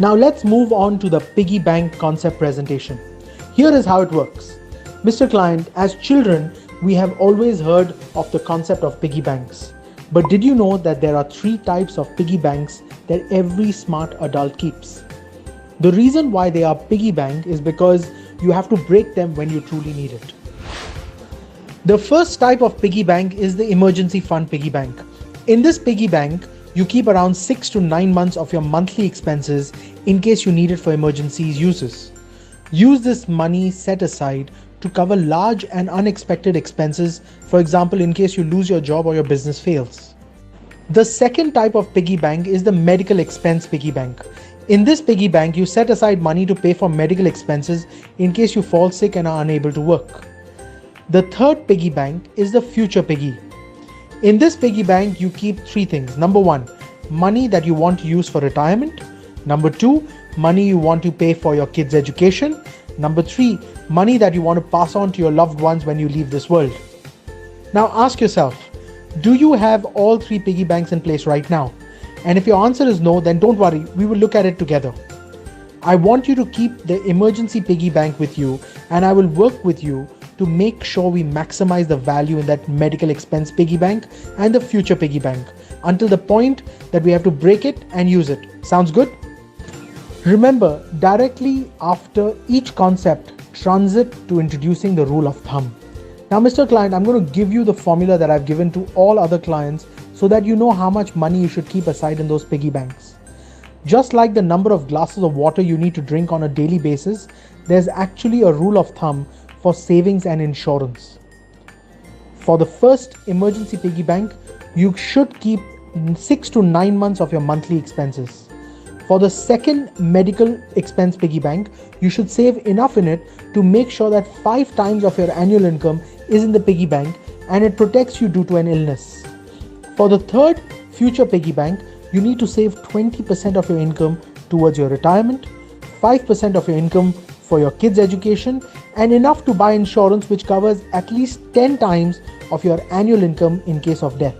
Now let's move on to the piggy bank concept presentation. Here is how it works. Mr. Client, as children, we have always heard of the concept of piggy banks. But did you know that there are 3 types of piggy banks that every smart adult keeps? The reason why they are piggy bank is because you have to break them when you truly need it. The first type of piggy bank is the emergency fund piggy bank. In this piggy bank, you keep around 6 to 9 months of your monthly expenses in case you need it for emergencies uses. Use this money set aside to cover large and unexpected expenses, for example, in case you lose your job or your business fails. The second type of piggy bank is the medical expense piggy bank. In this piggy bank, you set aside money to pay for medical expenses in case you fall sick and are unable to work. The third piggy bank is the future piggy. In this piggy bank, you keep 3 things. Number 1, money that you want to use for retirement. Number 2, money you want to pay for your kids' education. Number 3, money that you want to pass on to your loved ones when you leave this world. Now ask yourself, do you have all 3 piggy banks in place right now? And if your answer is no, then don't worry, we will look at it together. I want you to keep the emergency piggy bank with you, and I will work with you to make sure we maximize the value in that medical expense piggy bank and the future piggy bank until the point that we have to break it and use it. Sounds good? Remember, directly after each concept, transit to introducing the rule of thumb. Now, Mr. Client, I'm going to give you the formula that I've given to all other clients so that you know how much money you should keep aside in those piggy banks. Just like the number of glasses of water you need to drink on a daily basis, there's actually a rule of thumb for savings and insurance. For the first emergency piggy bank, you should keep 6 to 9 months of your monthly expenses. For the second medical expense piggy bank, you should save enough in it to make sure that 5 times of your annual income is in the piggy bank and it protects you due to an illness. For the third future piggy bank, you need to save 20% of your income towards your retirement, 5% of your income for your kids' education, and enough to buy insurance which covers at least 10 times of your annual income in case of death.